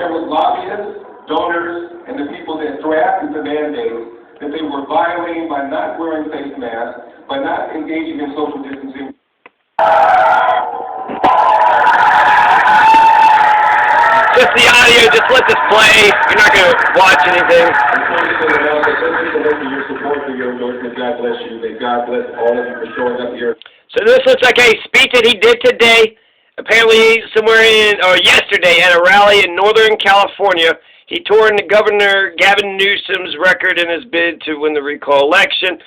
there with lobbyists, donors, and the people that drafted the mandates that they were violating by not wearing face masks, by not engaging in social distancing. Just the audio, just let this play. You're not going to watch anything. Thank you for your support, for your endorsement. God bless you. May God bless all of you for showing up here. So this looks like a speech that he did today, apparently somewhere or yesterday at a rally in Northern California. He tore into Governor Gavin Newsom's record in his bid to win the recall election.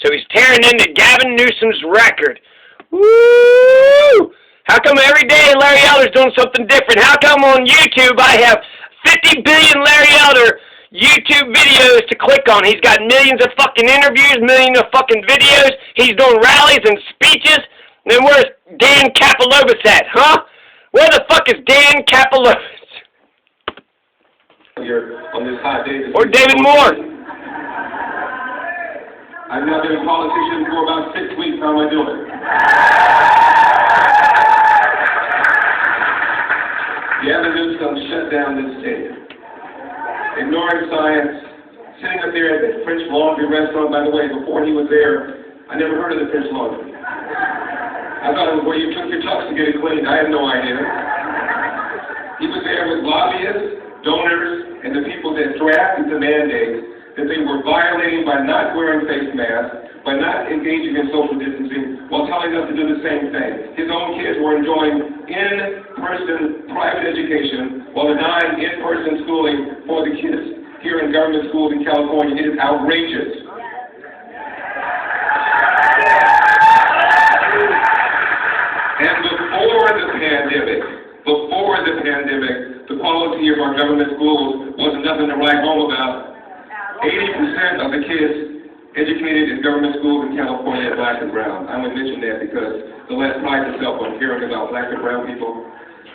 So he's tearing into Gavin Newsom's record. Woo! How come every day Larry Elder's doing something different? How come on YouTube I have 50 billion Larry Elder YouTube videos to click on? He's got millions of fucking interviews, millions of fucking videos. He's doing rallies and speeches. And then where's Dan Kapalovis at, huh? Where the fuck is Dan Kapalovis? Here on this hot day. Or David Moore. I've now been a politician for about 6 weeks. How am I doing? Gavin Newsom shut down this state, ignoring science, sitting up there at the French Laundry restaurant. By the way, before he was there, I never heard of the French Laundry. I thought it was where you took your tux to get it cleaned. I had no idea. He was there with lobbyists, donors, and the people that drafted the mandates that they were violating by not wearing face masks, by not engaging in social distancing, while telling us to do the same thing. His own kids were enjoying in-person private education while denying in-person schooling for the kids here in government schools in California. It is outrageous. And before the pandemic, the quality of our government schools was nothing to write home about. 80% of the kids educated in government schools in California are black and brown. I'm going to mention that because the left prides itself on hearing about black and brown people.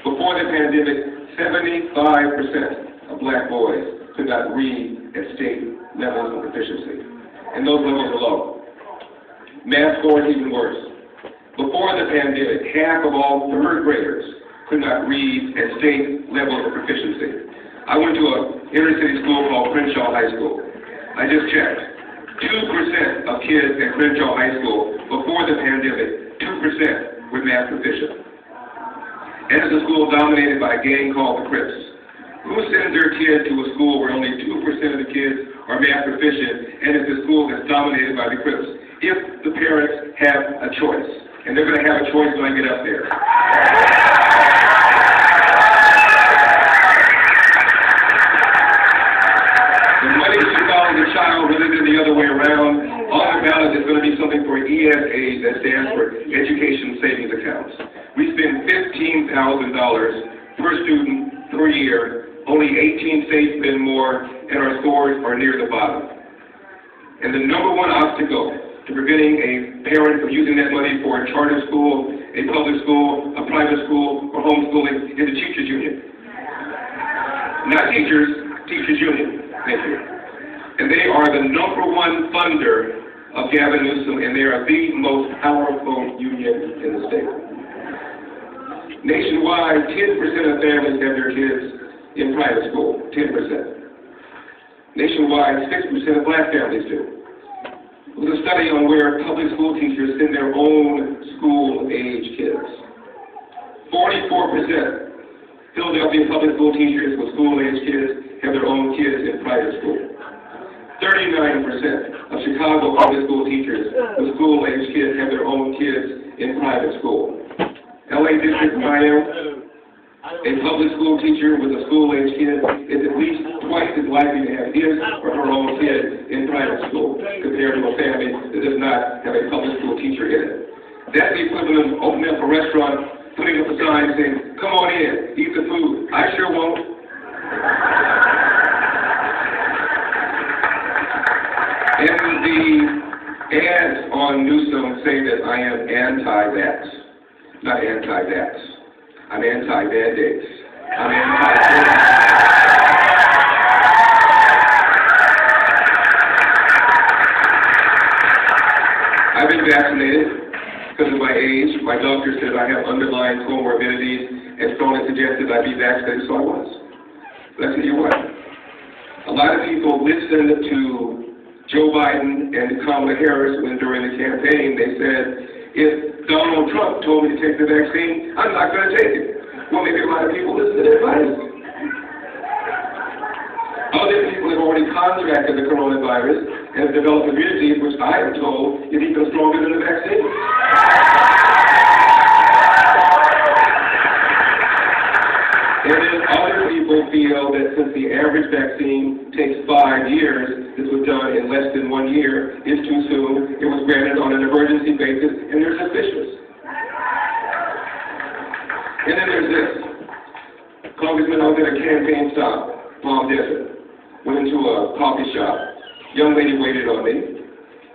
Before the pandemic, 75% of black boys could not read at state levels of proficiency. And those levels are low. Math scores even worse. Before the pandemic, half of all third graders could not read at state levels of proficiency. I went to an inner city school called Crenshaw High School. I just checked. 2% of kids at Crenshaw High School before the pandemic, 2% were math proficient. And it's a school dominated by a gang called the Crips. Who sends their kid to a school where only 2% of the kids are math proficient, and it's a school that's dominated by the Crips? If the parents have a choice, and they're going to have a choice when I get up there. The child rather than the other way around. On the ballot is going to be something for ESA, that stands for Education Savings Accounts. We spend $15,000 per student per year. Only 18 states spend more, and our scores are near the bottom. And the number one obstacle to preventing a parent from using that money for a charter school, a public school, a private school, or homeschooling is the teachers union. Not teachers, teachers union. Thank you. And they are the number one funder of Gavin Newsom, and they are the most powerful union in the state. Nationwide, 10% of families have their kids in private school, 10%. Nationwide, 6% of black families do. There was a study on where public school teachers send their own school-age kids. 44% Philadelphia public school teachers with school-age kids have their own kids in private school. 39% of Chicago public school teachers with school-age kids have their own kids in private school. LA District Mayo, a public school teacher with a school-age kid is at least twice as likely to have his or her own kid in private school compared to a family that does not have a public school teacher in it. That's the equivalent of opening up a restaurant, putting up a sign saying, "Come on in, eat the food." I sure won't. And the ads on Newsom say that I am anti-vax. Not anti-vax. I'm anti-mandates. I'm anti-vax. I've been vaccinated because of my age. My doctor said I have underlying comorbidities, and strongly suggested I be vaccinated, so I was. But I tell you what, a lot of people listened to Joe Biden and Kamala Harris when during the campaign they said, if Donald Trump told me to take the vaccine, I'm not going to take it. Well, maybe a lot of people listen to their advice. Other people have already contracted the coronavirus and have developed immunity, which I am told is even stronger than the vaccine. And then other people feel that since the average vaccine takes 5 years, this was done in less than 1 year, it's too soon, it was granted on an emergency basis, and they're suspicious. And then there's this. Congressman, I was at a campaign stop, Palm Desert, went into a coffee shop. Young lady waited on me,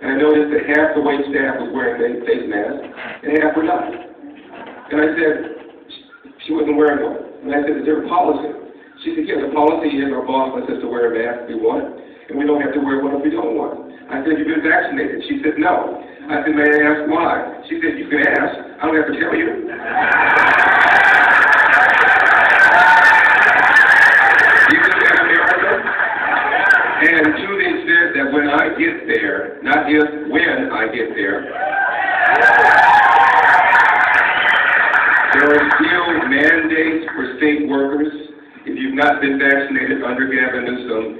and I noticed that half the wait staff was wearing face masks, and half were not. And I said, she wasn't wearing one. And I said, is there a policy? She said, yeah, the policy is our boss wants us to wear a mask if we want, and we don't have to wear one if we don't want. I said, you've been vaccinated? She said, no. I said, may I ask why? She said, you can ask. I don't have to tell you. You live in America? And to the extent that when I get there, not if, when I get there, there are still mandates for state workers. If you've not been vaccinated under Gavin Newsom,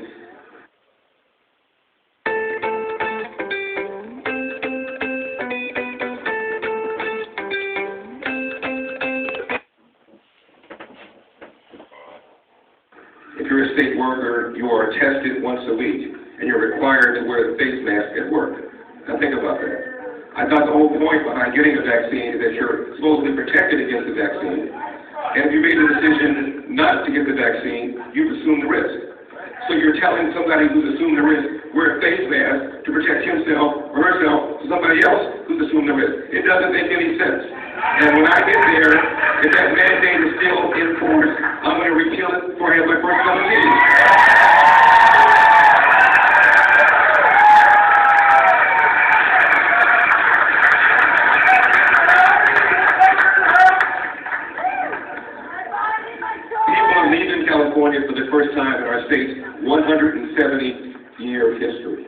if you're a state worker, you are tested once a week, and you're required to wear the face mask at work. Now think about that. I thought the whole point behind getting a vaccine is that you're supposedly protected against the vaccine. And if you made the decision not to get the vaccine, you've assumed the risk. So you're telling somebody who's assumed the risk, wear a face mask to protect himself or herself to somebody else who's assumed the risk. It doesn't make any sense. And when I get there, if that mandate is still in force, I'm going to repeal it before I have my first cup of tea. California for the first time in our state's 170-year history.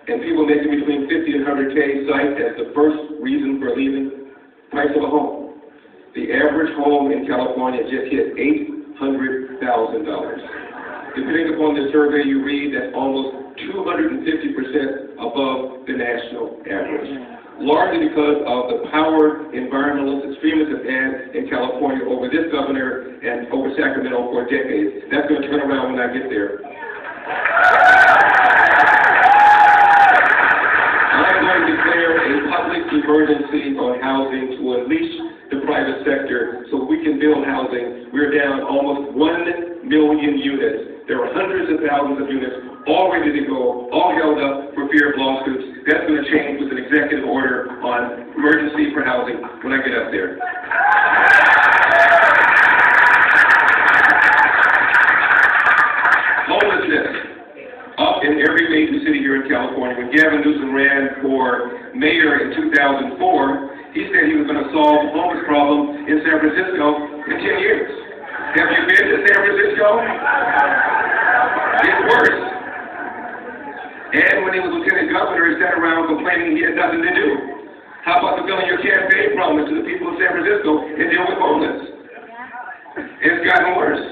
And people making between 50 and 100K cite as the first reason for leaving, price of a home. The average home in California just hit $800,000. Depending upon the survey you read, that's almost 250% above the national average. Largely because of the power environmentalist extremists have had in California over this governor and over Sacramento for decades. That's going to turn around when I get there. I'm going to declare a public emergency on housing to unleash the private sector so we can build housing. We're down almost 1 million units. There are hundreds of thousands of units all ready to go, all held up for fear of lawsuits. That's going to change with an executive order on emergency for housing when I get up there. Homelessness. Up in every major city here in California. When Gavin Newsom ran for mayor in 2004, he said he was going to solve the homeless problem in San Francisco in 10 years. Have you been to San Francisco? It's worse. And when he was lieutenant governor, he sat around complaining he had nothing to do. How about fulfilling your campaign promise to the people of San Francisco and deal with homeless? It's gotten worse.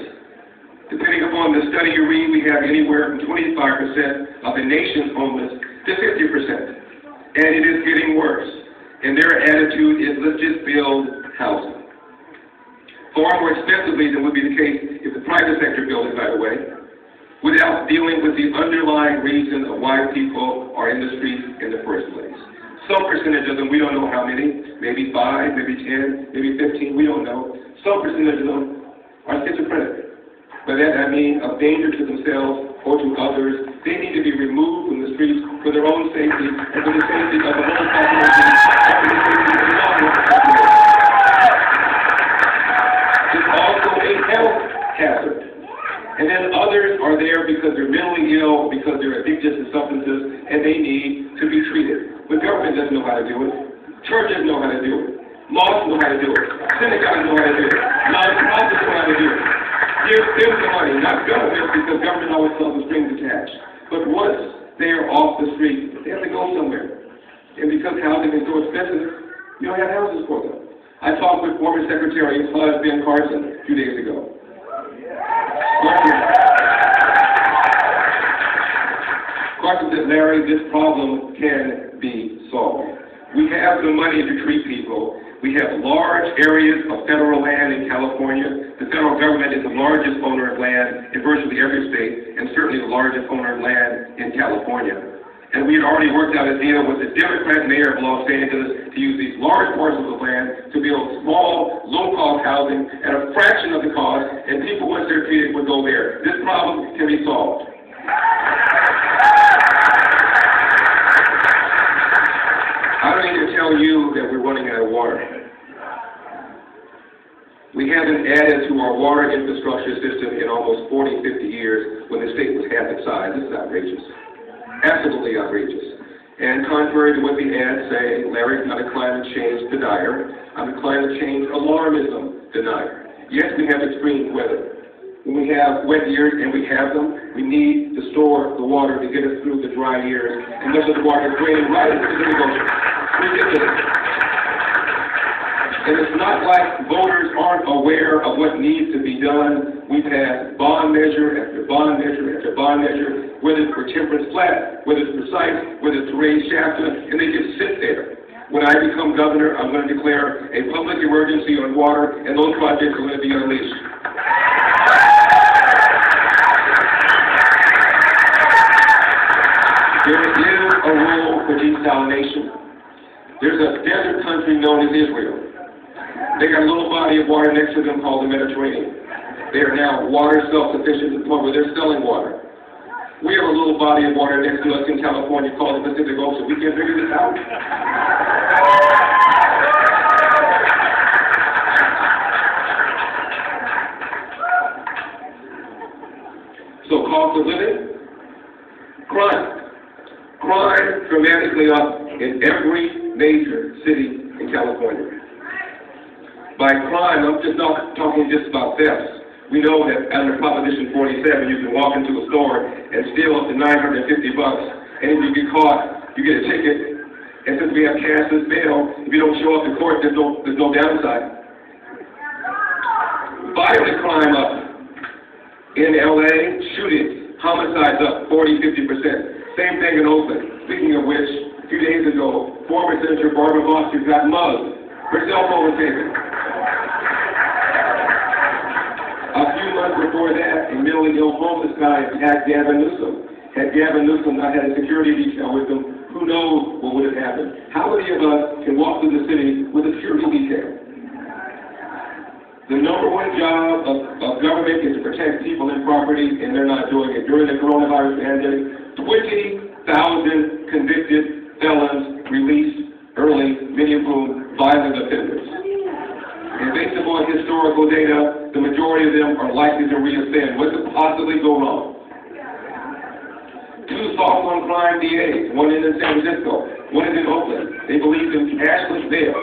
Depending upon the study you read, we have anywhere from 25% of the nation's homeless to 50%. And it is getting worse. And their attitude is, let's just build housing. Far more expensively than would be the case if the private sector built it, by the way, without dealing with the underlying reason of why people are in the streets in the first place. Some percentage of them, we don't know how many, maybe 5, maybe 10, maybe 15, we don't know. Some percentage of them are schizophrenic. By that I mean of danger to themselves or to others. They need to be removed from the streets for their own safety and for the safety of the whole population and for the safety of the population. It's also a health hazard. And then others are there because they're mentally ill, because they're addicted to substances, and they need to be treated. But government doesn't know how to do it. Churches know how to do it. Laws know how to do it. Synagogues know how to do it. Non-profits know how to do it. Give them the money, not government, because government always sells the strings attached. But once they are off the street, they have to go somewhere. And because housing is so expensive, you don't have houses for them. I talked with former Secretary of HUD Ben Carson a few days ago. Carson said, Larry, this problem can be solved. We have the money to treat people. We have large areas of federal land in California. The federal government is the largest owner of land in virtually every state, and certainly the largest owner of land in California. And we had already worked out a deal with the Democrat mayor of Los Angeles to use these large parcels of land to build small, low-cost housing at a fraction of the cost, and people, once they're treated, would go there. This problem can be solved. I don't need to tell you that we're running out of water. We haven't added to our water infrastructure system in almost 40, 50 years when the state was half its size. This is outrageous. Absolutely outrageous. And contrary to what the ads say, Larry's not a climate change denier. I'm a climate change alarmism denier. Yes, we have extreme weather. When we have wet years, and we have them, we need to store the water to get us through the dry years. And much of the water is draining right into the Pacific Ocean. Ridiculous. And it's not like voters aren't aware of what needs to be done. We've had bond measure after bond measure after bond measure, whether it's for temperance flat, whether it's for sites, whether it's to raise Shasta, and they just sit there. When I become governor, I'm going to declare a public emergency on water, and those projects are going to be unleashed. There is a role for desalination. There's a desert country known as Israel. They got a little body of water next to them called the Mediterranean. They are now water self-sufficient to the point where they're selling water. We have a little body of water next to us in California called the Pacific Ocean. We can't figure this out. So cost of living, crime. Crime dramatically up in every major city in California. By crime, I'm just not talking just about thefts. We know that under Proposition 47, you can walk into a store and steal up to $950, and if you get caught, you get a ticket. And since we have cashless bail, if you don't show up to court, there's no downside. Violent crime up. In LA, shootings, homicides up 40-50%. Same thing in Oakland. Speaking of which, a few days ago, former Senator Barbara Boxer got mugged. Her cell phone was taken. A few months before that, a mentally ill homeless guy attacked Gavin Newsom. Had Gavin Newsom not had a security detail with him, who knows what would have happened? How many of us can walk through the city with a security detail? The number one job of government is to protect people and property, and they're not doing it. During the coronavirus pandemic, 20,000 convicted felons released early, many of whom violent offenders. And based upon historical data, the majority of them are likely to reoffend. What could possibly go wrong? 2 soft on crime DAs, one is in San Francisco, one is in Oakland. They believe in cashless bail.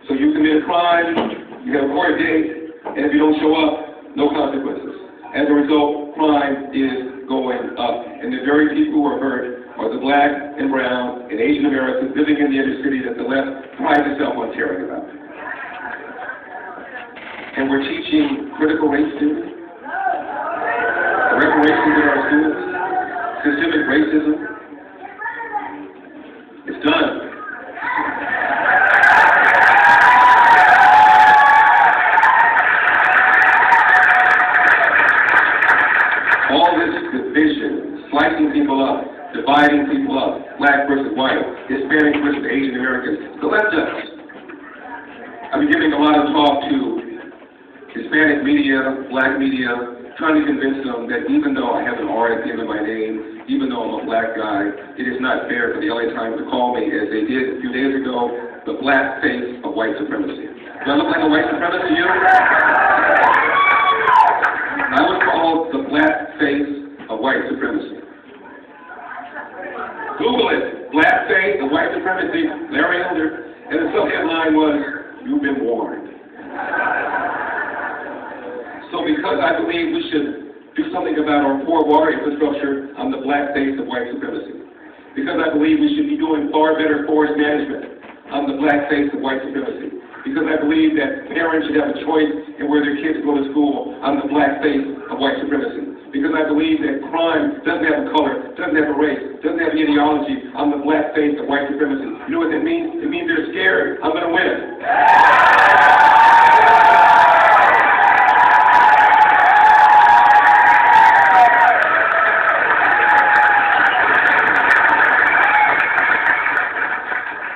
So you commit a crime, you have a court date, and if you don't show up, no consequences. As a result, crime is going up. And the very people who are hurt are the black and brown and Asian Americans living in the inner city that the left prides itself on caring about. And we're teaching critical race theory, reparations in our schools, systemic racism. It's done. All this division, slicing people up, dividing people up, black versus white, Hispanic versus Asian Americans, the left does. I've been giving a lot of talk to Hispanic media, black media, trying to convince them that even though I have an R at the end of my name, even though I'm a black guy, it is not fair for the LA Times to call me, as they did a few days ago, the black face of white supremacy. Do I look like a white supremacist to you? I was called the black face of white supremacy. Google it, black face of white supremacy, Larry Elder, and the subheadline was, "You've been warned." So because I believe we something about our poor water infrastructure on the black face of white supremacy. Because I believe we should be doing far better forest management on the black face of white supremacy. Because I believe that parents should have a choice in where their kids go to school on the black face of white supremacy. Because I believe that crime doesn't have a color, doesn't have a race, doesn't have ideology on the black face of white supremacy. You know what that means? It means they're scared. I'm going to win.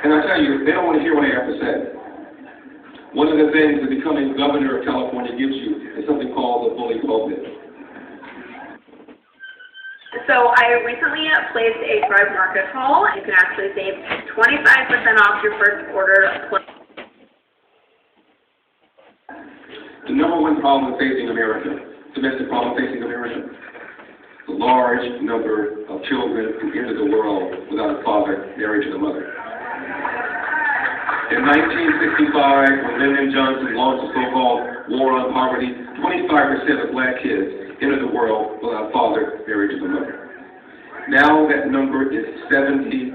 And I tell you, they don't want to hear what I have to say. One of the things that becoming governor of California gives you is something called the bully pulpit. So I recently placed a Thrive Market haul. You can actually save 25% off your first order. The number one problem facing America, domestic problem facing America, the large number of children who enter the world without a father married to the mother. In 1965, when Lyndon Johnson launched the so-called War on Poverty, 25% of black kids entered the world without a father married to the mother. Now that number is 70%.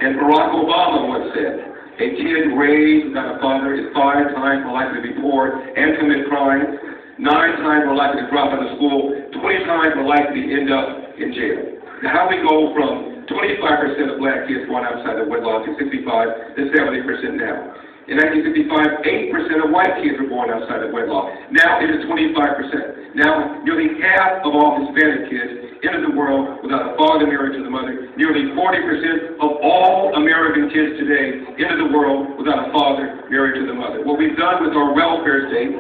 And Barack Obama once said, a kid raised without a father is 5 times more likely to be poor and commit crime, 9 times more likely to drop out of school, 20 times more likely to end up in jail. Now how we go from 25% of black kids born outside of wedlock in 65 to 70% now. In 1965, 8% of white kids were born outside of wedlock. Now it is 25%. Now nearly half of all Hispanic kids enter the world without a father married to the mother. Nearly 40% of all American kids today enter the world without a father married to the mother. What we've done with our welfare state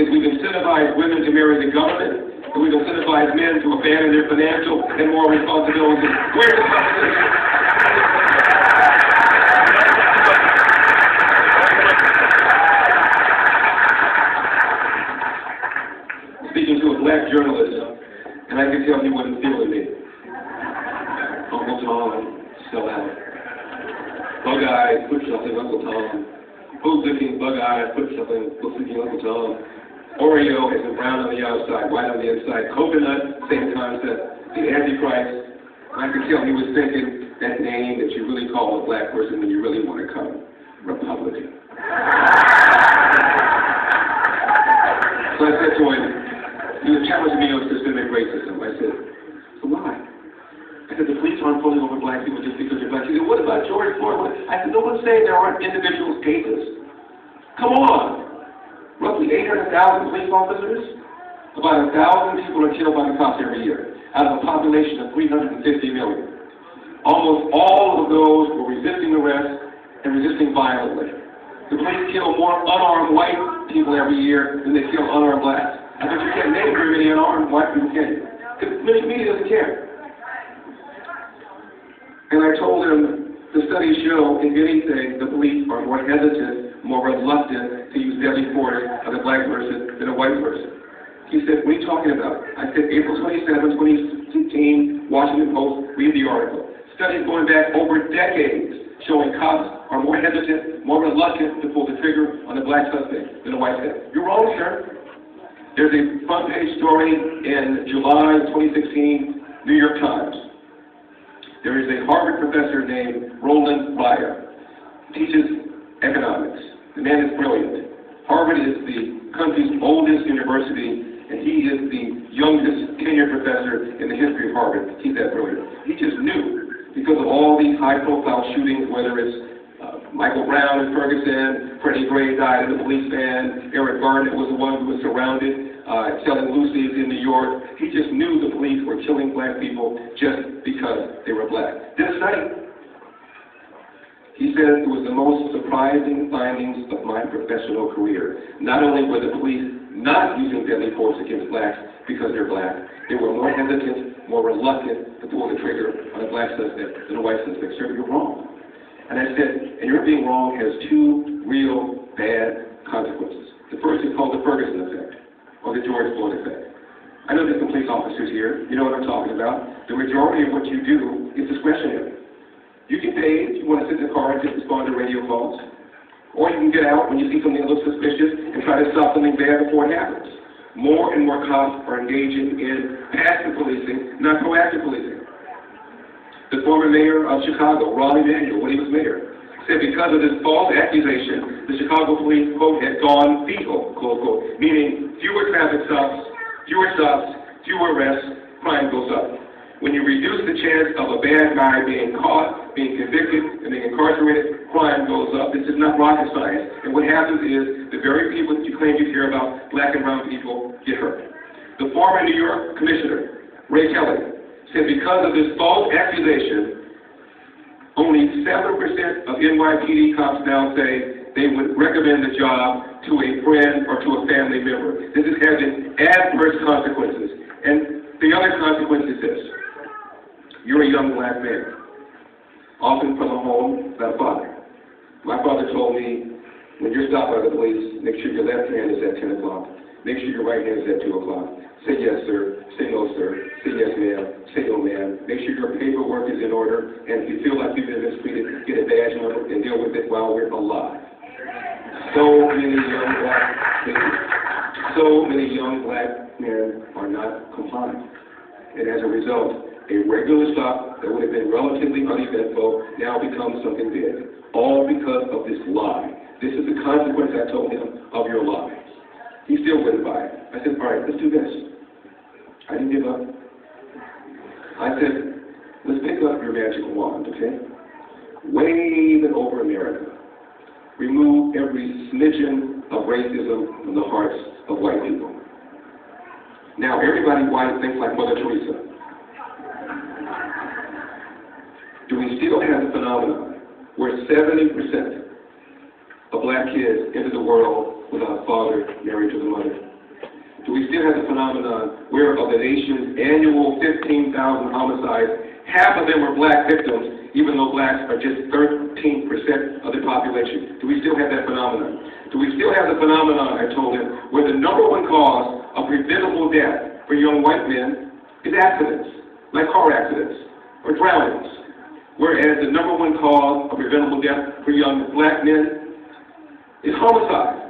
is we've incentivized women to marry the government, and we've incentivized men to abandon their financial and moral responsibilities. Where's the competition? Speaking to a black journalist, and I could tell he wasn't feeling me. Uncle Tom, sell out. Bug-eyed, put something, Uncle Tom. Who's looking bug-eyed, put something, who's looking, Uncle Tom. Oreo is brown on the outside, white on the inside. Coconut, same concept. The Antichrist. I could tell he was thinking that name that you really call a black person when you really want to come. Republican. So I said to him, he was challenging me on systemic racism. I said, so why? I said, the police aren't pulling over black people just because they're black. He said, what about George Floyd? I said, no one's saying there aren't individual cases. Come on. Roughly 800,000 police officers, about 1,000 people are killed by the cops every year, out of a population of 350 million. Almost all of those were resisting arrest and resisting violently. The police kill more unarmed white people every year than they kill unarmed blacks. I bet you can't name very many unarmed white people, can you? Because the media doesn't care. And I told him, the studies show, if anything, the police are more hesitant, more reluctant to use deadly force on a black person than a white person. He said, what are you talking about? I said, April 27, 2016, Washington Post, read the article. Studies going back over decades showing cops are more hesitant, more reluctant to pull the trigger on a black suspect than a white suspect. You're wrong, sir. There's a front page story in July 2016, New York Times. There is a Harvard professor named Roland Fryer. He teaches economics. The man is brilliant. Harvard is the country's oldest university, and he is the youngest tenured professor in the history of Harvard. He's that brilliant. He just knew, because of all these high-profile shootings, whether it's Michael Brown in Ferguson, Freddie Gray died in the police van, Eric Garner was the one who was surrounded, selling Lucy's in New York. He just knew the police were killing black people just because they were black. Did a study. He said it was the most surprising findings of my professional career. Not only were the police not using deadly force against blacks because they're black, they were more hesitant, more reluctant to pull the trigger on a black suspect than a white suspect. Sir, you're wrong. And I said, and your being wrong has two real bad consequences. The first is called the Ferguson effect, or the George Floyd effect. I know there's some police officers here. You know what I'm talking about. The majority of what you do is discretionary. You get paid if you want to sit in the car and just respond to radio calls. Or you can get out when you see something that looks suspicious and try to stop something bad before it happens. more and more cops are engaging in passive policing, not proactive policing. The former mayor of Chicago, Rahm Emanuel, when he was mayor, said because of this false accusation, the Chicago police, quote, had gone fetal, close quote, meaning fewer traffic stops, fewer arrests, crime goes up. When you reduce the chance of a bad guy being caught, being convicted, and being incarcerated, crime goes up. This is not rocket science. And what happens is the very people that you claim you care about, black and brown people, get hurt. The former New York commissioner, Ray Kelly, said because of this false accusation, only 7% of NYPD cops now say they would recommend the job to a friend or to a family member. This is having adverse consequences. And the other consequence is this. You're a young black man, often from a home without a father. My father told me, when you're stopped by the police, make sure your left hand is at 10 o'clock. Make sure your right hand is at 2 o'clock. Say yes, sir. Say no, sir. Say yes, ma'am. Say no, ma'am. Make sure your paperwork is in order. And if you feel like you've been mistreated, get a badge number and deal with it while we're alive. So many young black men are not compliant. And as a result, a regular stop that would have been relatively uneventful now becomes something big. All because of this lie. This is the consequence, I told him, of your lie. He still wouldn't buy it. I said, all right, let's do this. I didn't give up. I said, let's pick up your magic wand, okay? Wave it over America. Remove every smidgen of racism from the hearts of white people. Now, everybody white thinks like Mother Teresa. Do we still have the phenomenon where 70% of black kids enter the world without a father married to the mother? Do we still have the phenomenon where of the nation's annual 15,000 homicides, half of them were black victims, even though blacks are just 13% of the population? Do we still have that phenomenon? Do we still have the phenomenon, I told him, where the number one cause of preventable death for young white men is accidents, like car accidents or drownings? Whereas the number one cause of preventable death for young black men is homicide,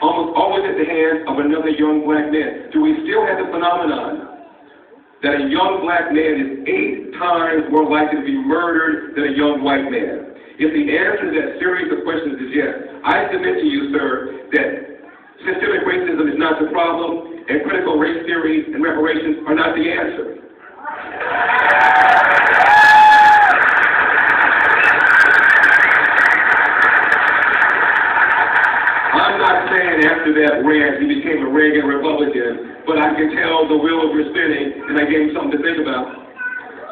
almost always at the hands of another young black man. Do we still have the phenomenon that a young black man is 8 times more likely to be murdered than a young white man? If the answer to that series of questions is yes, I submit to you, sir, that systemic racism is not the problem, and critical race theory and reparations are not the answer. I'm not saying after that rant he became a Reagan Republican, but I can tell the wheels were spinning, and I gave him something to think about.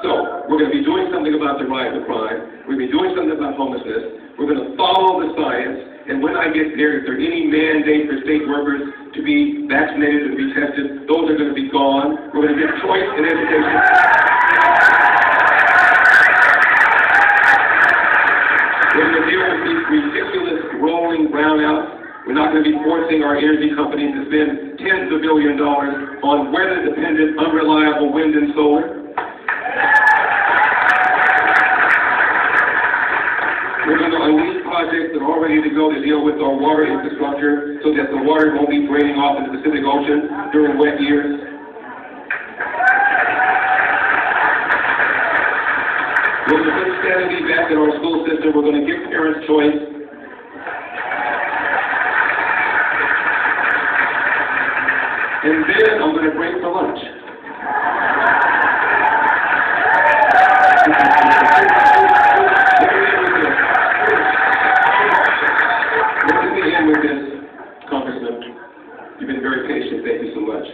So, we're going to be doing something about the rise of crime. We're going to be doing something about homelessness. We're going to follow the science, and when I get there, if there are any mandate for state workers to be vaccinated and be tested, those are going to be gone. We're going to get choice in education. We're going to deal with these ridiculous rolling brownouts. We're not going to be forcing our energy companies to spend tens of billions of dollars on weather-dependent, unreliable wind and solar. We're going to unleash projects that are all ready to go to deal with our water infrastructure so that the water won't be draining off into the Pacific Ocean during wet years. We're going to put sanity back in our school system. We're going to give parents choice. And then I'm going to break for lunch. Let me end with this, Congressman. You've been very patient. Thank you so much.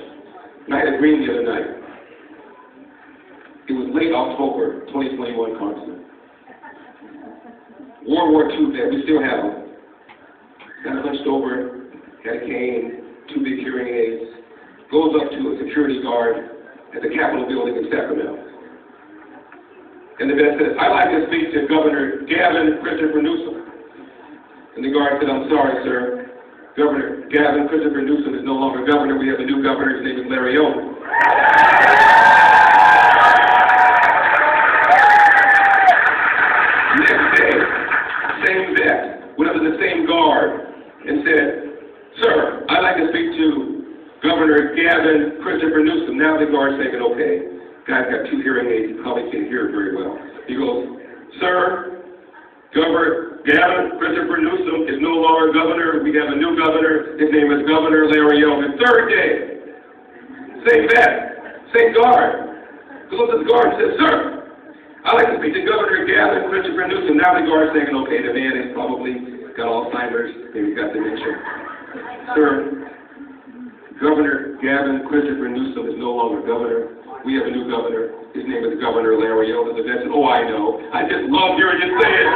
And I had a dream the other night. It was late October 2021, Congressman. World War II vet, we still have them. Got hunched over, had a cane, 2 big hearing aids. Goes up to a security guard at the Capitol building in Sacramento. And the vet says, I'd like to speak to Governor Gavin Christopher Newsom. And the guard said, I'm sorry, sir. Governor Gavin Christopher Newsom is no longer governor. We have a new governor. His name is Larry Elder. Next day, same vet went up to the same guard and said, sir, I'd like to speak to Governor Gavin Gavin Christopher Newsom. Now the guard's thinking, okay, guy's got 2 hearing aids, he probably can't hear very well. He goes, sir, Governor Gavin Christopher Newsom is no longer governor. We have a new governor. His name is Governor Larry Elder. Third day, same vet, same guard. Goes up to the guard and says, sir, I'd like to speak to Governor Gavin Christopher Newsom. Now the guard's thinking, okay, the man is probably got Alzheimer's, maybe got dementia. Sir, Governor Gavin Christopher Newsom is no longer governor. We have a new governor. His name is Governor Larry Elder. The vet said, oh, I know. I just love hearing you say it.